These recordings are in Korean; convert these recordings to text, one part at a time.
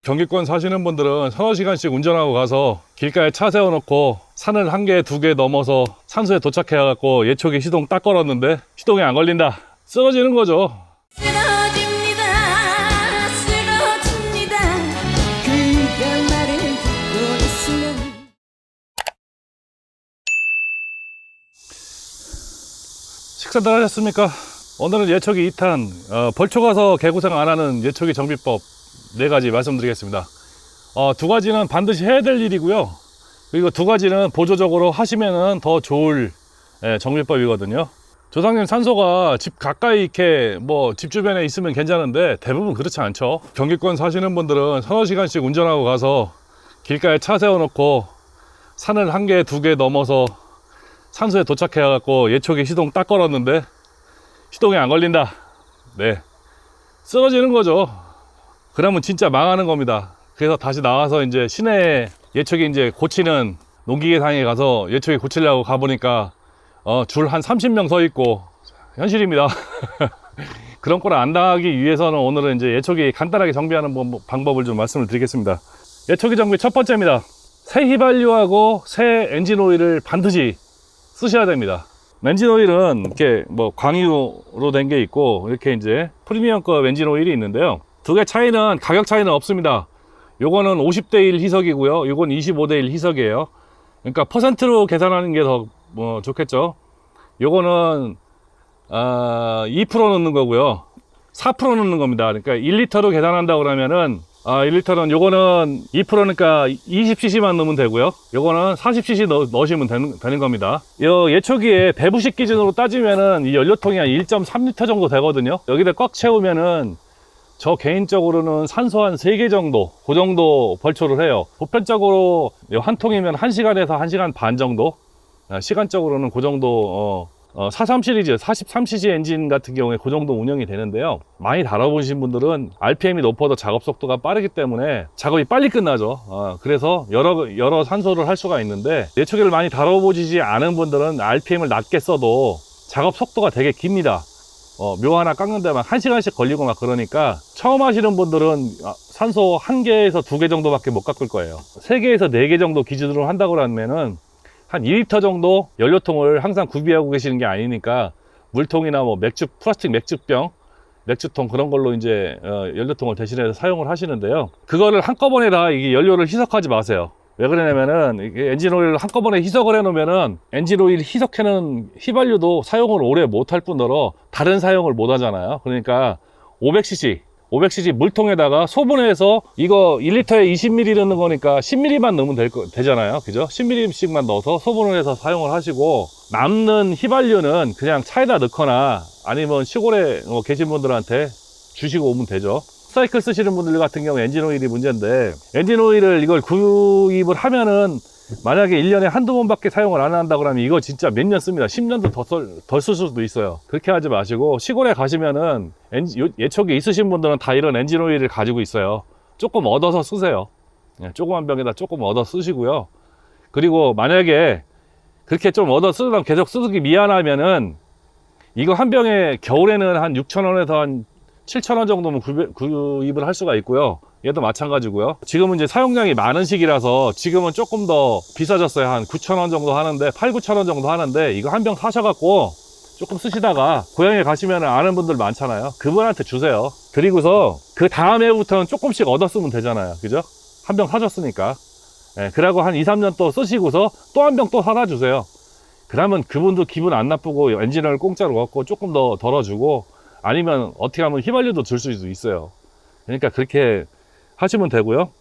경기권 사시는 분들은 서너 시간씩 운전하고 가서 길가에 차 세워놓고 산을 한 개, 두 개 넘어서 산소에 도착해갖고 예초기 시동 딱 걸었는데 시동이 안 걸린다. 쓰러지는 거죠. 쓰러집니다. 쓰러집니다. 그대 말을 듣고 있으면 식사들 하셨습니까? 오늘은 예초기 2탄 벌초 가서 개고생 안 하는 예초기 정비법 4가지 말씀드리겠습니다. 2가지는 반드시 해야 될 일이고요. 그리고 2가지는 보조적으로 하시면 더 좋을 정비법이거든요. 조상님 산소가 집 가까이 이렇게 집 주변에 있으면 괜찮은데 대부분 그렇지 않죠. 경기권 사시는 분들은 서너 시간씩 운전하고 가서 길가에 차 세워놓고 산을 한 개, 두 개 넘어서 산소에 도착해갖고 예초기 시동 딱 걸었는데 시동이 안 걸린다. 네, 쓰러지는 거죠. 그러면 진짜 망하는 겁니다. 그래서 다시 나와서 이제 시내에 예초기 이제 고치는 농기계상에 가서 예초기 고치려고 가보니까 줄 한 30명 서 있고 현실입니다. 그런 걸 안 당하기 위해서는 오늘은 이제 예초기 간단하게 정비하는 방법을 좀 말씀을 드리겠습니다. 예초기 정비 첫 번째입니다. 새 휘발유하고 새 엔진 오일을 반드시 쓰셔야 됩니다. 엔진 오일은 이렇게 광유로 된 게 있고 이렇게 이제 프리미엄급 엔진 오일이 있는데요. 두 개 차이는 가격 차이는 없습니다. 요거는 50대 1 희석이고요. 요건 25대 1 희석이에요. 그러니까 퍼센트로 계산하는 게 더 좋겠죠. 요거는 2% 넣는 거고요. 4% 넣는 겁니다. 그러니까 1리터로 계산한다 그러면은 1리터는 요거는 2%니까 20cc만 넣으면 되고요. 요거는 40cc 넣으시면 되는 겁니다. 이 예초기에 배부식 기준으로 따지면은 이 연료통이 한 1.3리터 정도 되거든요. 여기다 꽉 채우면은 저 개인적으로는 산소 한 3개 정도, 그 정도 벌초를 해요. 보편적으로 한 통이면 1시간에서 1시간 반 정도, 시간적으로는 그 정도 43 시리즈 43cc 엔진 같은 경우에 그 정도 운영이 되는데요. 많이 달아보신 분들은 RPM이 높아도 작업 속도가 빠르기 때문에 작업이 빨리 끝나죠. 그래서 여러 산소를 할 수가 있는데, 예초기를 많이 다뤄보지 않은 분들은 RPM을 낮게 써도 작업 속도가 되게 깁니다. 묘 하나 깎는 데만 1시간씩 걸리고 막 그러니까 처음 하시는 분들은 산소 1개에서 2개 정도밖에 못 깎을 거예요. 3개에서 4개 정도 기준으로 한다고 하면은 한 2리터 정도 연료통을 항상 구비하고 계시는 게 아니니까 물통이나 플라스틱 맥주병, 맥주통 그런 걸로 이제 연료통을 대신해서 사용을 하시는데요. 그거를 한꺼번에 다 이게 연료를 희석하지 마세요. 왜 그러냐면은 이게 엔진 오일을 한꺼번에 희석을 해 놓으면은 엔진 오일 희석해놓은 휘발유도 사용을 오래 못 할 뿐더러 다른 사용을 못 하잖아요. 그러니까 500cc 물통에다가 소분해서 이거 1리터에 20ml 넣는 거니까 10ml만 넣으면 되잖아요. 그죠? 10ml씩만 넣어서 소분을 해서 사용을 하시고, 남는 휘발유는 그냥 차에다 넣거나 아니면 시골에 계신 분들한테 주시고 오면 되죠. 사이클 쓰시는 분들 같은 경우 엔진 오일이 문제인데, 엔진 오일을 이걸 구입을 하면은 만약에 1년에 한두 번밖에 사용을 안 한다 그러면 이거 진짜 몇 년 씁니다. 10년도 더 쓸 수도 있어요. 그렇게 하지 마시고, 시골에 가시면은 예초기 있으신 분들은 다 이런 엔진 오일을 가지고 있어요. 조금 얻어서 쓰세요. 조그만 병에다 조금 얻어 쓰시고요. 그리고 만약에 그렇게 좀 얻어 쓰다 계속 쓰기 미안하면은 이거 한 병에 겨울에는 한 6,000원에서 한 7,000원 정도면 구입을 할 수가 있고요. 얘도 마찬가지고요. 지금은 이제 사용량이 많은 시기라서 지금은 조금 더 비싸졌어요. 한 9,000원 정도 하는데, 8,000-9,000원 정도 하는데, 이거 한 병 사셔갖고 조금 쓰시다가 고향에 가시면 아는 분들 많잖아요. 그분한테 주세요. 그리고서 그 다음 해부터는 조금씩 얻어 쓰면 되잖아요. 그죠? 한 병 사줬으니까. 그러고 한 2-3년 또 쓰시고서 또 한 병 또 사다 주세요. 그러면 그분도 기분 안 나쁘고 엔진오일 공짜로 얻고 조금 더 덜어주고, 아니면 어떻게 하면 휘발유도 줄 수도 있어요. 그러니까 그렇게 하시면 되고요.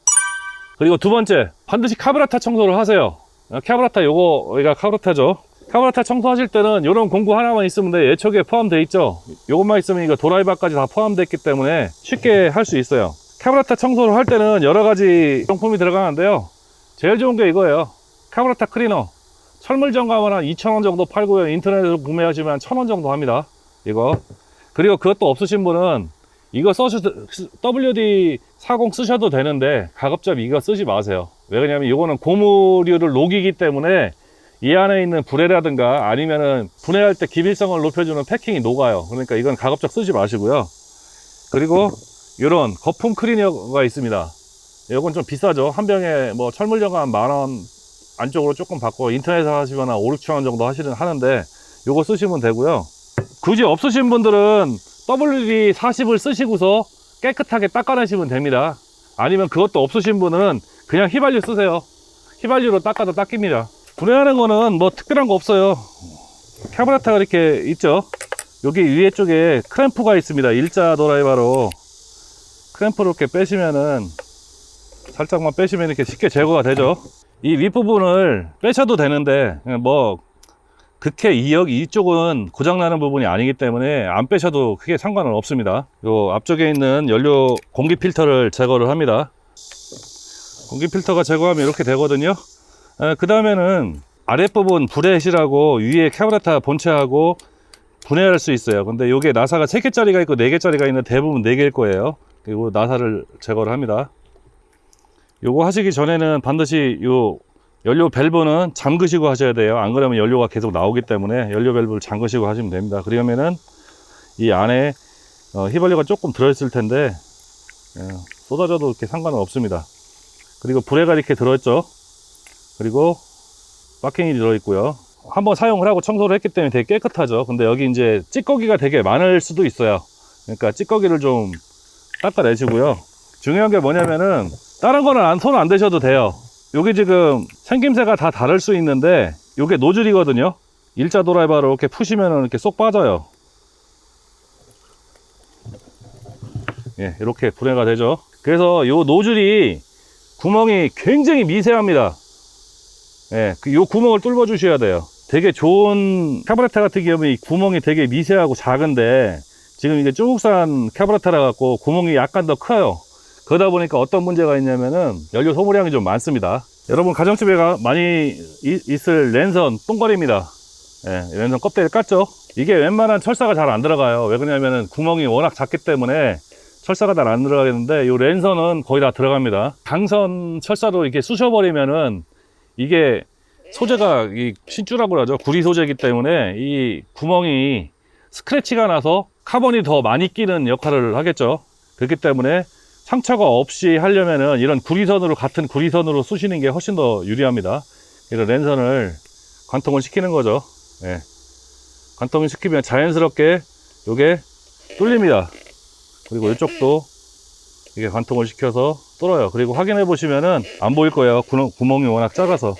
그리고 두 번째, 반드시 카브라타 청소를 하세요. 카브라타, 여기가 카브라타죠. 카브라타 청소하실 때는 이런 공구 하나만 있으면 돼. 예초기에 포함되어 있죠. 요것만 있으면 이거 드라이버까지 다 포함되어 있기 때문에 쉽게 할 수 있어요. 카브라타 청소를 할 때는 여러 가지 용품이 들어가는데요. 제일 좋은 게 이거예요. 카브라타 클리너. 철물 점검은 한 2,000원 정도 팔고요. 인터넷에서 구매하시면 1,000원 정도 합니다. 이거. 그리고 그것도 없으신 분은 이거 WD-40 쓰셔도 되는데 가급적 이거 쓰지 마세요. 왜 그러냐면 이거는 고무류를 녹이기 때문에 이 안에 있는 불에라든가 아니면은 분해할 때 기밀성을 높여주는 패킹이 녹아요. 그러니까 이건 가급적 쓰지 마시고요. 그리고 이런 거품 클리너가 있습니다. 이건 좀 비싸죠. 한 병에 뭐 철물료가 한 10,000원 안쪽으로 조금 받고 인터넷에서 하시거나 5, 6천 원 정도 하는데 요거 쓰시면 되고요. 굳이 없으신 분들은 WD-40을 쓰시고서 깨끗하게 닦아내시면 됩니다. 아니면 그것도 없으신 분은 그냥 휘발유 쓰세요. 휘발유로 닦아도 닦입니다. 분해하는 거는 뭐 특별한 거 없어요. 카브라타가 이렇게 있죠. 여기 위에 쪽에 크램프가 있습니다. 일자 드라이버로 크램프를 이렇게 빼시면은, 살짝만 빼시면 이렇게 쉽게 제거가 되죠. 이 윗부분을 빼셔도 되는데 뭐 극해 이쪽은 고장나는 부분이 아니기 때문에 안 빼셔도 크게 상관은 없습니다. 요 앞쪽에 있는 연료 공기 필터를 제거를 합니다. 공기 필터가 제거하면 이렇게 되거든요. 그 다음에는 아랫부분 브렛이라고 위에 카브라타 본체하고 분해할 수 있어요. 근데 요게 나사가 3개짜리가 있고 4개짜리가 있는데 대부분 4개일 거예요. 그리고 나사를 제거를 합니다. 요거 하시기 전에는 반드시 요 연료 밸브는 잠그시고 하셔야 돼요. 안 그러면 연료가 계속 나오기 때문에 연료 밸브를 잠그시고 하시면 됩니다. 그러면은 이 안에 휘발유가 조금 들어있을 텐데 쏟아져도 이렇게 상관은 없습니다. 그리고 브레가 이렇게 들어있죠. 그리고 바킹이 들어있고요. 한번 사용을 하고 청소를 했기 때문에 되게 깨끗하죠. 근데 여기 이제 찌꺼기가 되게 많을 수도 있어요. 그러니까 찌꺼기를 좀 닦아내시고요. 중요한 게 뭐냐면은 다른 거는 손 안 대셔도 돼요. 여기 지금 생김새가 다 다를 수 있는데 이게 노즐이거든요. 일자 드라이버로 이렇게 푸시면은 이렇게 쏙 빠져요. 예, 이렇게 분해가 되죠. 그래서 요 노즐이 구멍이 굉장히 미세합니다. 예, 요 구멍을 뚫어 주셔야 돼요. 되게 좋은 카브라타 같은 경우에 이 구멍이 되게 미세하고 작은데 지금 이게 중국산 카브라타라 갖고 구멍이 약간 더 커요. 그러다 보니까 어떤 문제가 있냐면은 연료 소모량이 좀 많습니다. 여러분 가정집에 많이 있을 랜선 똥거리입니다. 예, 랜선 껍데기를 깠죠. 이게 웬만한 철사가 잘 안 들어가요. 왜 그러냐면은 구멍이 워낙 작기 때문에 철사가 잘 안 들어가겠는데 이 랜선은 거의 다 들어갑니다. 강선 철사로 이렇게 쑤셔버리면은 이게 소재가 이 신주라고 그러죠. 구리 소재이기 때문에 이 구멍이 스크래치가 나서 카본이 더 많이 끼는 역할을 하겠죠. 그렇기 때문에 상처가 없이 하려면은 이런 같은 구리선으로 쑤시는 게 훨씬 더 유리합니다. 이런 랜선을 관통을 시키는 거죠. 예. 관통을 시키면 자연스럽게 요게 뚫립니다. 그리고 이쪽도 이게 관통을 시켜서 뚫어요. 그리고 확인해 보시면은 안 보일 거예요. 구멍이 워낙 작아서.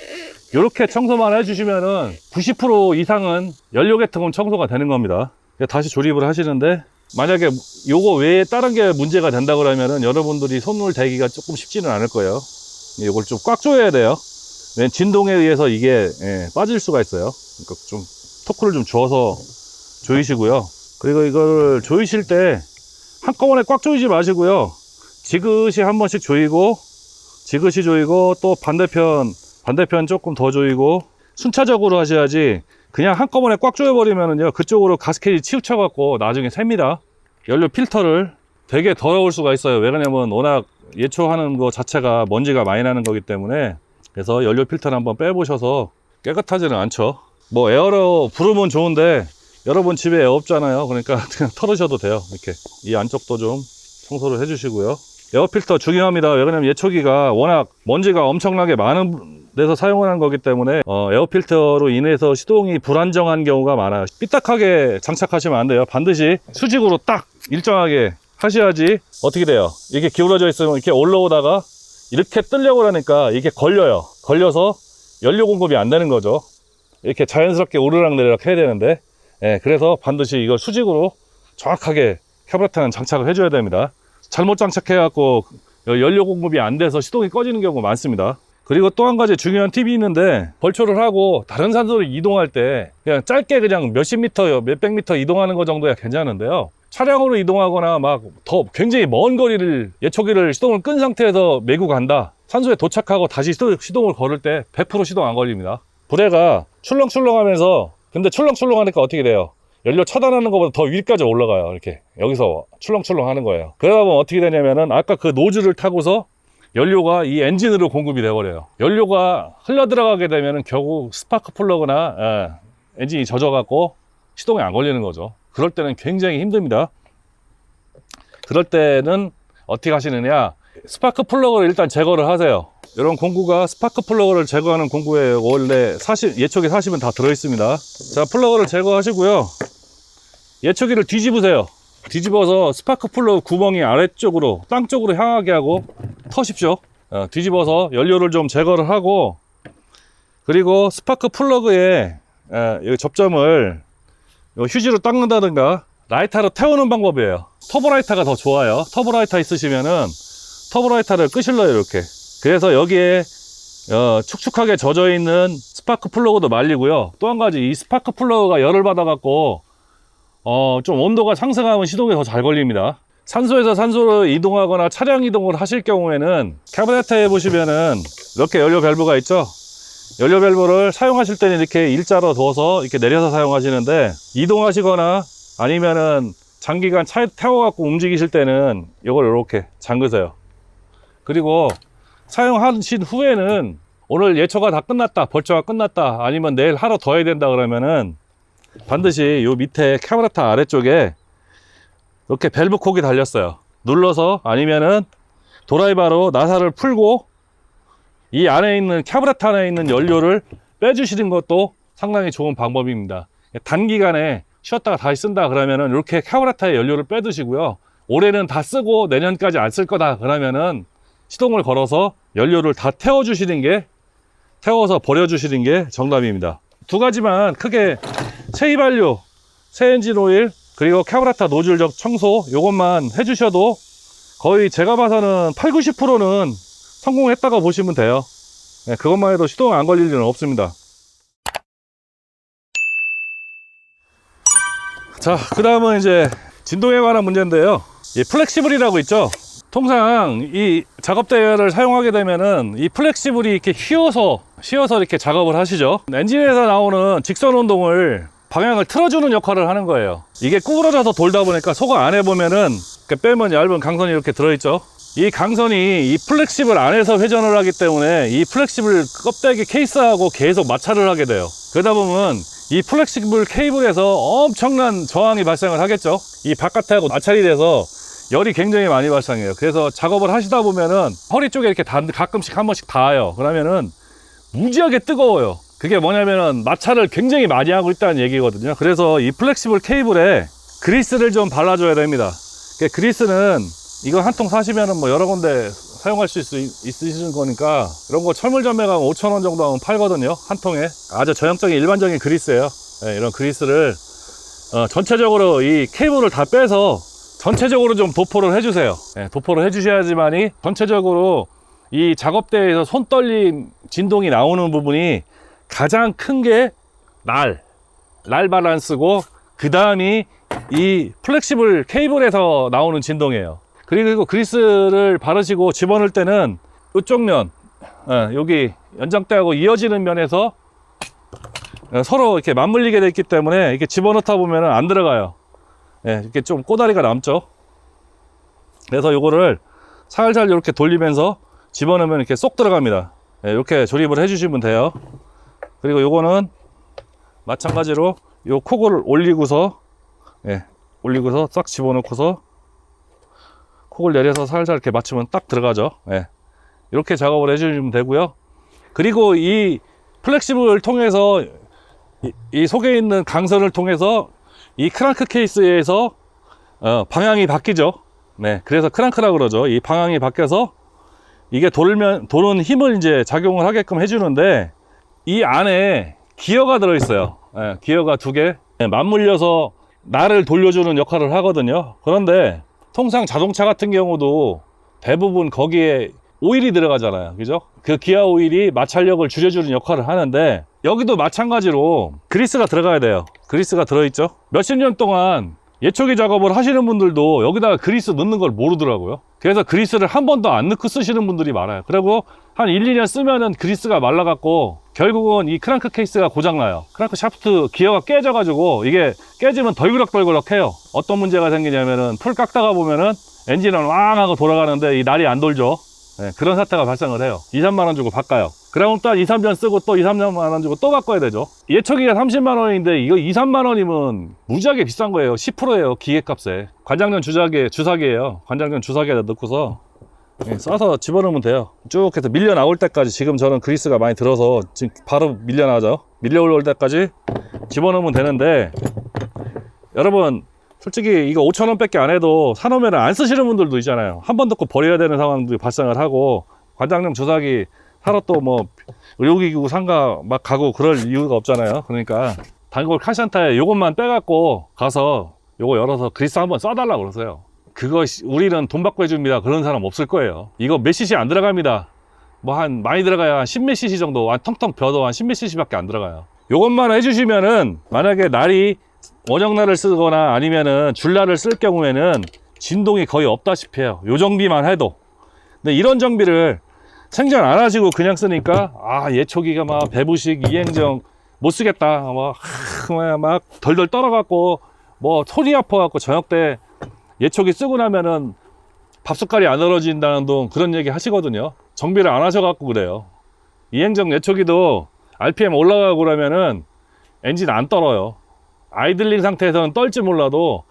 이렇게 청소만 해주시면은 90% 이상은 연료 계통은 청소가 되는 겁니다. 다시 조립을 하시는데, 만약에 요거 외에 다른 게 문제가 된다 그러면은 여러분들이 손을 대기가 조금 쉽지는 않을 거예요. 요걸 좀 꽉 조여야 돼요. 진동에 의해서 이게 빠질 수가 있어요. 그러니까 좀 토크를 좀 줘서 조이시고요. 그리고 이걸 조이실 때 한꺼번에 꽉 조이지 마시고요. 지그시 한 번씩 조이고, 지그시 조이고, 또 반대편 조금 더 조이고, 순차적으로 하셔야지 그냥 한꺼번에 꽉 조여버리면은요, 그쪽으로 가스켓이 치우쳐갖고 나중에 셉니다. 연료 필터를 되게 더러울 수가 있어요. 왜 그러냐면 워낙 예초하는 거 자체가 먼지가 많이 나는 거기 때문에. 그래서 연료 필터를 한번 빼보셔서 깨끗하지는 않죠. 뭐 에어로 부르면 좋은데 여러분 집에 에어 없잖아요. 그러니까 그냥 털으셔도 돼요. 이렇게 이 안쪽도 좀 청소를 해주시고요. 에어 필터 중요합니다. 왜 그러냐면 예초기가 워낙 먼지가 엄청나게 많은 데서 사용하는 거기 때문에 에어 필터로 인해서 시동이 불안정한 경우가 많아요. 삐딱하게 장착하시면 안 돼요. 반드시 수직으로 딱 일정하게 하셔야지. 어떻게 돼요? 이게 기울어져 있으면 이렇게 올라오다가 이렇게 뜨려고 하니까 이게 걸려서 연료 공급이 안 되는 거죠. 이렇게 자연스럽게 오르락내리락 해야 되는데, 그래서 반드시 이걸 수직으로 정확하게 카브라타는 장착을 해줘야 됩니다. 잘못 장착해갖고 연료 공급이 안 돼서 시동이 꺼지는 경우가 많습니다. 그리고 또 한 가지 중요한 팁이 있는데, 벌초를 하고 다른 산소로 이동할 때 그냥 짧게 그냥 몇십 미터, 몇백 미터 이동하는 거 정도야 괜찮은데요. 차량으로 이동하거나 막 더 굉장히 먼 거리를 예초기를 시동을 끈 상태에서 메고 간다. 산소에 도착하고 다시 시동을 걸을 때 100% 시동 안 걸립니다. 브레가 출렁출렁하면서, 근데 출렁출렁하니까 어떻게 돼요? 연료 차단하는 것보다 더 위까지 올라가요. 이렇게 여기서 출렁출렁 하는 거예요. 그러다 보면 어떻게 되냐면은 아까 그 노즐을 타고서 연료가 이 엔진으로 공급이 돼버려요. 연료가 흘러 들어가게 되면은 결국 스파크 플러그나 엔진이 젖어갖고 시동이 안 걸리는 거죠. 그럴 때는 굉장히 힘듭니다. 그럴 때는 어떻게 하시느냐, 스파크 플러그를 일단 제거를 하세요. 이런 공구가 스파크 플러그를 제거하는 공구에 원래 예초기 40은 다 들어있습니다. 자, 플러그를 제거하시고요. 예초기를 뒤집으세요. 뒤집어서 스파크 플러그 구멍이 아래쪽으로 땅 쪽으로 향하게 하고 터십시오. 뒤집어서 연료를 좀 제거를 하고, 그리고 스파크 플러그에 여기 접점을 휴지로 닦는다든가 라이터로 태우는 방법이에요. 터보라이터가 더 좋아요. 터보라이터 있으시면은 터보라이터를 끄실러요, 이렇게. 그래서 여기에 축축하게 젖어 있는 스파크 플러그도 말리고요. 또 한 가지, 이 스파크 플러그가 열을 받아 갖고 좀 온도가 상승하면 시동이 더 잘 걸립니다. 산소에서 산소로 이동하거나 차량 이동을 하실 경우에는 카브레터에 보시면은 이렇게 연료 밸브가 있죠. 연료 밸브를 사용하실 때는 이렇게 일자로 둬서 이렇게 내려서 사용하시는데, 이동하시거나 아니면은 장기간 차에 태워 갖고 움직이실 때는 이걸 이렇게 잠그세요. 그리고 사용하신 후에는 오늘 예초가 다 끝났다, 벌초가 끝났다, 아니면 내일 하루 더 해야 된다 그러면은 반드시 요 밑에 카브레터 아래쪽에 이렇게 밸브 콕이 달렸어요. 눌러서, 아니면은 드라이버로 나사를 풀고 이 안에 있는 카브레터 안에 있는 연료를 빼주시는 것도 상당히 좋은 방법입니다. 단기간에 쉬었다가 다시 쓴다 그러면은 이렇게 카브레터에 연료를 빼두시고요. 올해는 다 쓰고 내년까지 안 쓸 거다 그러면은 시동을 걸어서 연료를 다 태워서 버려주시는 게 정답입니다. 두 가지만 크게, 새 휘발유, 새 엔진 오일, 그리고 카브레터 노즐적 청소, 요것만 해주셔도 거의 제가 봐서는 80~90%는 성공했다고 보시면 돼요. 그것만 해도 시동 안 걸릴 일은 없습니다. 자, 그 다음은 이제 진동에 관한 문제인데요. 이 플렉시블이라고 있죠. 통상 이 작업대를 사용하게 되면은 이 플렉시블이 이렇게 휘어서 이렇게 작업을 하시죠. 엔진에서 나오는 직선 운동을, 방향을 틀어주는 역할을 하는 거예요. 이게 구부러져서 돌다 보니까 속 안에 보면은 빼면 얇은 강선이 이렇게 들어있죠. 이 강선이 이 플렉시블 안에서 회전을 하기 때문에 이 플렉시블 껍데기 케이스하고 계속 마찰을 하게 돼요. 그러다 보면 이 플렉시블 케이블에서 엄청난 저항이 발생을 하겠죠. 이 바깥하고 마찰이 돼서 열이 굉장히 많이 발생해요. 그래서 작업을 하시다 보면은 허리 쪽에 이렇게 가끔씩 한 번씩 닿아요. 그러면은 무지하게 뜨거워요. 그게 뭐냐면은 마찰을 굉장히 많이 하고 있다는 얘기거든요. 그래서 이 플렉시블 케이블에 그리스를 좀 발라줘야 됩니다. 그리스는 이거 한 통 사시면은 뭐 여러 군데 사용할 수 있으신 거니까, 이런 거 철물점에 가면 5,000원 정도 하면 팔거든요. 한 통에. 아주 전형적인 일반적인 그리스예요. 이런 그리스를 전체적으로 이 케이블을 다 빼서 전체적으로 좀 도포를 해주세요. 도포를 해주셔야지만이 전체적으로 이 작업대에서 손떨림 진동이 나오는 부분이 가장 큰 게 날 밸런스고, 그 다음이 이 플렉시블 케이블에서 나오는 진동이에요. 그리고 그리스를 바르시고 집어넣을 때는 이쪽 면, 여기 연장대하고 이어지는 면에서 서로 이렇게 맞물리게 되어 있기 때문에 이렇게 집어넣다 보면 안 들어가요. 이렇게 좀 꼬다리가 남죠. 그래서 요거를 살살 이렇게 돌리면서 집어넣으면 이렇게 쏙 들어갑니다. 이렇게 조립을 해주시면 돼요. 그리고 요거는 마찬가지로 요 콕을 올리고서 싹 집어넣고서 콕을 내려서 살살 이렇게 맞추면 딱 들어가죠. 이렇게 작업을 해주시면 되고요. 그리고 이 플렉시블을 통해서 이 속에 있는 강선을 통해서 이 크랑크 케이스에서 방향이 바뀌죠. 그래서 크랑크라고 그러죠. 이 방향이 바뀌어서 이게 도는 힘을 이제 작용을 하게끔 해주는데, 이 안에 기어가 들어있어요. 기어가 2개 맞물려서 날을 돌려주는 역할을 하거든요. 그런데 통상 자동차 같은 경우도 대부분 거기에 오일이 들어가잖아요. 그죠? 그 기아 오일이 마찰력을 줄여주는 역할을 하는데, 여기도 마찬가지로 그리스가 들어가야 돼요. 그리스가 들어있죠. 몇십 년 동안 예초기 작업을 하시는 분들도 여기다가 그리스 넣는 걸 모르더라고요. 그래서 그리스를 한 번도 안 넣고 쓰시는 분들이 많아요. 그리고 한 1~2년 쓰면은 그리스가 말라갖고 결국은 이 크랑크 케이스가 고장나요. 크랑크 샤프트 기어가 깨져가지고, 이게 깨지면 덜그럭덜그럭 해요. 어떤 문제가 생기냐면은 풀 깎다가 보면은 엔진은 왕 하고 돌아가는데 이 날이 안 돌죠. 그런 사태가 발생을 해요. 2~3만원 주고 바꿔요. 그러면 또 한 2~3년 쓰고 또 2~3만원 주고 또 바꿔야 되죠. 예초기가 30만원인데 이거 2~3만원이면 무지하게 비싼 거예요. 10%예요 기계값에. 관장전 주사기예요. 관장전 주사기에다 넣고서 싸서 집어넣으면 돼요. 쭉 해서 밀려 나올 때까지. 지금 저는 그리스가 많이 들어서 지금 바로 밀려 나죠. 밀려 올 때까지 집어넣으면 되는데, 여러분 솔직히 이거 5,000원 밖에 안 해도 사놓으면 안 쓰시는 분들도 있잖아요. 한 번 듣고 버려야 되는 상황도 발생을 하고, 관장용 주사기 사러 또 뭐 의료기구 상가 막 가고 그럴 이유가 없잖아요. 그러니까 단골 카센터에 요것만 빼갖고 가서 요거 열어서 그리스 한번 쏴달라고 그러세요. 그거 우리는 돈 받고 해줍니다 그런 사람 없을 거예요. 이거 몇 cc 안 들어갑니다. 뭐 한 많이 들어가야 한 10몇 cc 정도, 한 텅텅 벼도 한 10몇 cc 밖에 안 들어가요. 요것만 해주시면은, 만약에 날이 원형날을 쓰거나 아니면은 줄날을 쓸 경우에는 진동이 거의 없다시피 해요. 요 정비만 해도. 근데 이런 정비를 생전 안 하시고 그냥 쓰니까, 예초기가 막 배부식 이행정 못 쓰겠다, 막 덜덜 떨어갖고 뭐 손이 아파갖고 저녁 때 예초기 쓰고 나면은 밥숟갈이 안 얼어진다는 둥 그런 얘기 하시거든요. 정비를 안 하셔갖고 그래요. 이행정 예초기도 RPM 올라가고 그러면은 엔진 안 떨어요. 아이들링 상태에서는 떨지 몰라도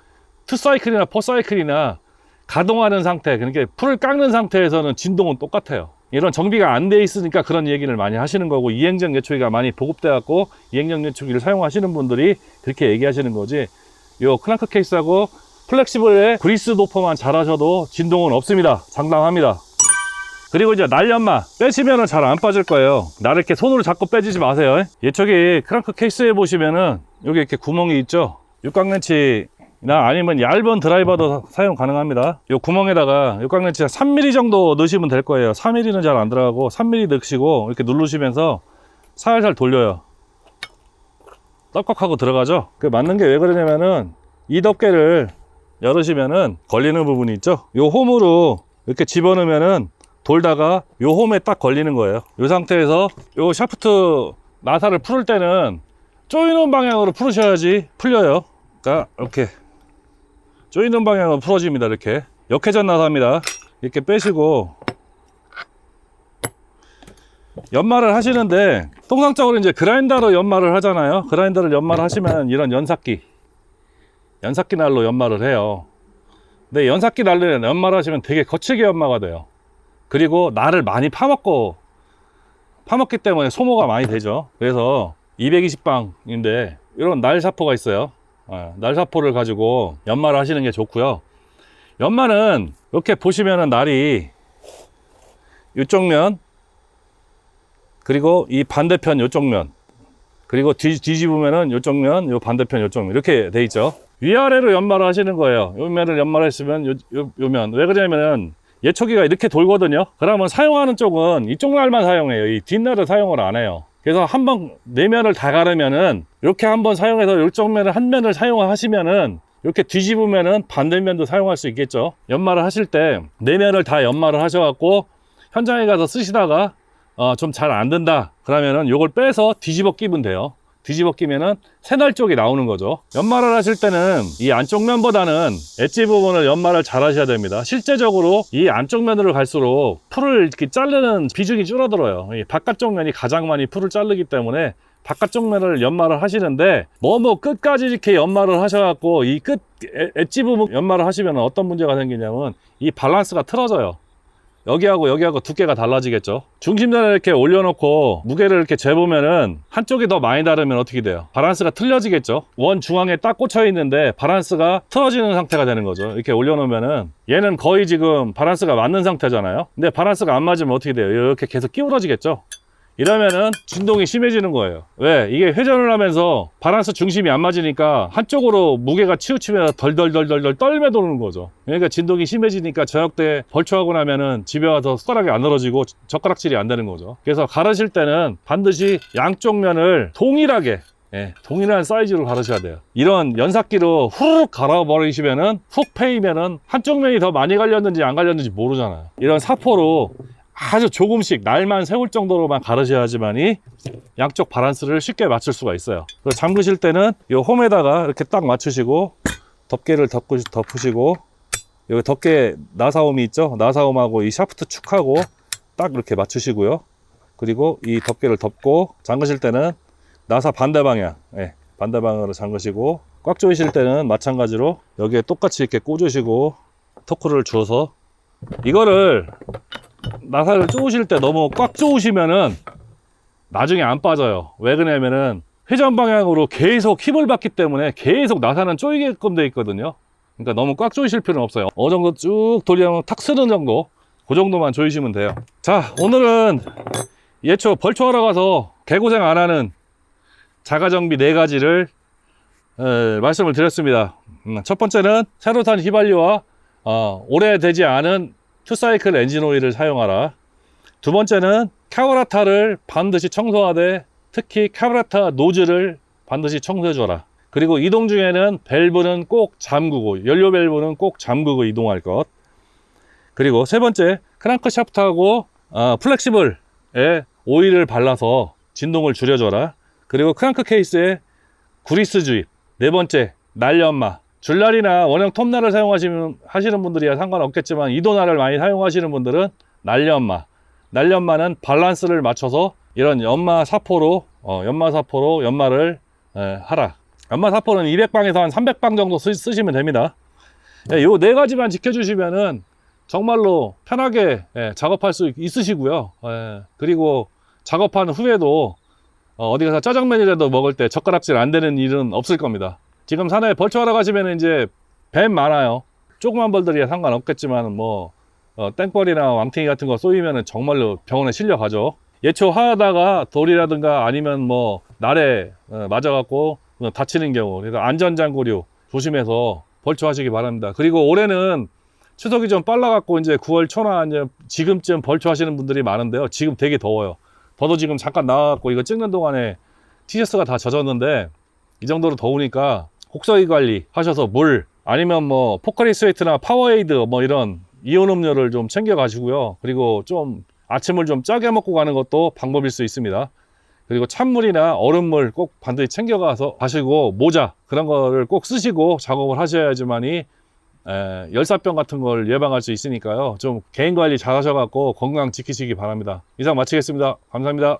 2사이클이나 4사이클이나 가동하는 상태, 그러니까 풀을 깎는 상태에서는 진동은 똑같아요. 이런 정비가 안 돼 있으니까 그런 얘기를 많이 하시는 거고, 이행정 예초기가 많이 보급돼 갖고 이행정 예초기를 사용하시는 분들이 그렇게 얘기하시는 거지, 요 크랑크 케이스하고 플렉시블의 그리스 도퍼만 잘 하셔도 진동은 없습니다. 장담합니다. 그리고 이제 날 연마 빼시면은 잘 안 빠질 거예요. 나를 이렇게 손으로 잡고 빼지지 마세요. 예초기 크랑크 케이스에 보시면은 여기 이렇게 구멍이 있죠. 육각렌치나 아니면 얇은 드라이버도 사용 가능합니다. 요 구멍에다가 육각렌치 한 3mm 정도 넣으시면 될 거예요. 4mm는 잘 안 들어가고 3mm 넣으시고 이렇게 누르시면서 살살 돌려요. 떡kok하고 들어가죠. 그 맞는 게 왜 그러냐면은, 이 덮개를 열으시면은 걸리는 부분이 있죠. 요 홈으로 이렇게 집어넣으면은 돌다가 요 홈에 딱 걸리는 거예요. 요 상태에서 요 샤프트 나사를 풀을 때는 조이는 방향으로 풀으셔야지 풀려요. 그러니까 이렇게 조이는 방향으로 풀어집니다. 이렇게 역회전 나사입니다. 이렇게 빼시고 연마를 하시는데, 통상적으로 이제 그라인더로 연마를 하잖아요. 그라인더를 연마를 하시면 이런 연삭기 날로 연마를 해요. 근데 연삭기 날로 연마를 하시면 되게 거칠게 연마가 돼요. 그리고 날을 많이 파먹기 때문에 소모가 많이 되죠. 그래서 220방인데 이런 날 사포가 있어요. 날 사포를 가지고 연마를 하시는 게 좋고요. 연마는 이렇게 보시면은 날이 이쪽 면, 그리고 이 반대편 이쪽 면, 그리고 뒤집으면은 이쪽 면, 요 반대편 이쪽 면, 이렇게 돼 있죠. 위아래로 연마를 하시는 거예요. 요 면을 연마를 했으면 요 면. 왜 그러냐면은 예초기가 이렇게 돌거든요. 그러면 사용하는 쪽은 이쪽 날만 사용해요. 이 뒷날을 사용을 안 해요. 그래서 한번 내면을 다 가르면은, 이렇게 한번 사용해서 이쪽 면을 한 면을 사용하시면은 이렇게 뒤집으면은 반대면도 사용할 수 있겠죠. 연마를 하실 때 내면을 다 연마를 하셔갖고 현장에 가서 쓰시다가 좀 잘 안 된다 그러면은 요걸 빼서 뒤집어 끼면 돼요. 뒤집어 끼면은 새날 쪽이 나오는 거죠. 연마를 하실 때는 이 안쪽 면보다는 엣지 부분을 연마를 잘 하셔야 됩니다. 실제적으로 이 안쪽 면으로 갈수록 풀을 이렇게 자르는 비중이 줄어들어요. 이 바깥쪽 면이 가장 많이 풀을 자르기 때문에 바깥쪽 면을 연마를 하시는데, 너무 끝까지 이렇게 연마를 하셔갖고 이 끝 엣지 부분 연마를 하시면 어떤 문제가 생기냐면, 이 밸런스가 틀어져요. 여기하고 두께가 달라지겠죠. 중심선을 이렇게 올려놓고 무게를 이렇게 재보면은 한쪽이 더 많이 다르면 어떻게 돼요? 밸런스가 틀려지겠죠. 원 중앙에 딱 꽂혀 있는데 밸런스가 틀어지는 상태가 되는 거죠. 이렇게 올려놓으면은 얘는 거의 지금 밸런스가 맞는 상태잖아요. 근데 밸런스가 안 맞으면 어떻게 돼요? 이렇게 계속 기울어지겠죠. 이러면은 진동이 심해지는 거예요. 왜? 이게 회전을 하면서 밸런스 중심이 안 맞으니까 한쪽으로 무게가 치우치면서 덜덜덜덜 떨며 도는 거죠. 그러니까 진동이 심해지니까 저녁 때 벌초하고 나면은 집에 와서 숟가락이 안 늘어지고 젓가락질이 안 되는 거죠. 그래서 가르실 때는 반드시 양쪽 면을 동일하게, 동일한 사이즈로 가르셔야 돼요. 이런 연삭기로 후루룩 갈아버리시면은 훅 패이면은 한쪽 면이 더 많이 갈렸는지 안 갈렸는지 모르잖아요. 이런 사포로 아주 조금씩 날만 세울 정도로만 가르셔야지만이 양쪽 밸런스를 쉽게 맞출 수가 있어요. 그래서 잠그실 때는 이 홈에다가 이렇게 딱 맞추시고 덮개를 덮으시고, 여기 덮개 나사홈이 있죠. 나사홈하고 이 샤프트 축하고 딱 이렇게 맞추시고요. 그리고 이 덮개를 덮고 잠그실 때는 나사 반대 방향, 반대 방향으로 잠그시고, 꽉 조이실 때는 마찬가지로 여기에 똑같이 이렇게 꽂으시고 토크를 주어서 이거를 나사를 쪼으실 때 너무 꽉 쪼으시면은 나중에 안 빠져요. 왜 그러냐면은 회전 방향으로 계속 힘을 받기 때문에 계속 나사는 쪼이게끔 돼 있거든요. 그러니까 너무 꽉 조이실 필요는 없어요. 어느 정도 쭉 돌리면 탁 쓰는 정도, 그 정도만 조이시면 돼요. 자, 오늘은 예초 벌초하러 가서 개고생 안 하는 자가정비 4가지를 말씀을 드렸습니다. 첫 번째는 새로 산 휘발유와 오래되지 않은 투사이클 엔진 오일을 사용하라. 두 번째는 카브라타를 반드시 청소하되 특히 카브라타 노즐을 반드시 청소해줘라. 그리고 이동 중에는 밸브는 꼭 잠그고, 연료 밸브는 꼭 잠그고 이동할 것. 그리고 세 번째, 크랑크 샤프트하고 플렉시블에 오일을 발라서 진동을 줄여줘라. 그리고 크랑크 케이스에 구리스 주입. 네 번째, 날연마. 줄날이나 원형 톱날을 하시는 분들이야 상관없겠지만 이도날을 많이 사용하시는 분들은 날연마. 날연마는 밸런스를 맞춰서 이런 연마사포로 연마를 하라. 연마사포는 200방에서 한 300방 정도 쓰시면 됩니다. 요 4가지만 지켜주시면은 정말로 편하게 작업할 수 있으시고요. 그리고 작업한 후에도 어디 가서 짜장면이라도 먹을 때 젓가락질 안 되는 일은 없을 겁니다. 지금 산에 벌초하러 가시면 이제 뱀 많아요. 조그만 벌들이야 상관없겠지만 뭐 땡벌이나 왕탱이 같은 거 쏘이면 정말로 병원에 실려가죠. 예초 하다가 돌이라든가 아니면 뭐 날에 맞아갖고 다치는 경우, 그래서 안전장구류 조심해서 벌초하시기 바랍니다. 그리고 올해는 추석이 좀 빨라갖고 이제 9월 초나 이제 지금쯤 벌초하시는 분들이 많은데요. 지금 되게 더워요. 저도 지금 잠깐 나와갖고 이거 찍는 동안에 티셔츠가 다 젖었는데 이 정도로 더우니까 혹서기 관리 하셔서 물 아니면 뭐 포카리 스웨트나 파워에이드 뭐 이런 이온 음료를 좀 챙겨 가시고요. 그리고 좀 아침을 좀 짜게 먹고 가는 것도 방법일 수 있습니다. 그리고 찬물이나 얼음물 꼭 반드시 챙겨가서 가시고 모자 그런 거를 꼭 쓰시고 작업을 하셔야지만이 열사병 같은 걸 예방할 수 있으니까요. 좀 개인관리 잘 하셔갖고 건강 지키시기 바랍니다. 이상 마치겠습니다. 감사합니다.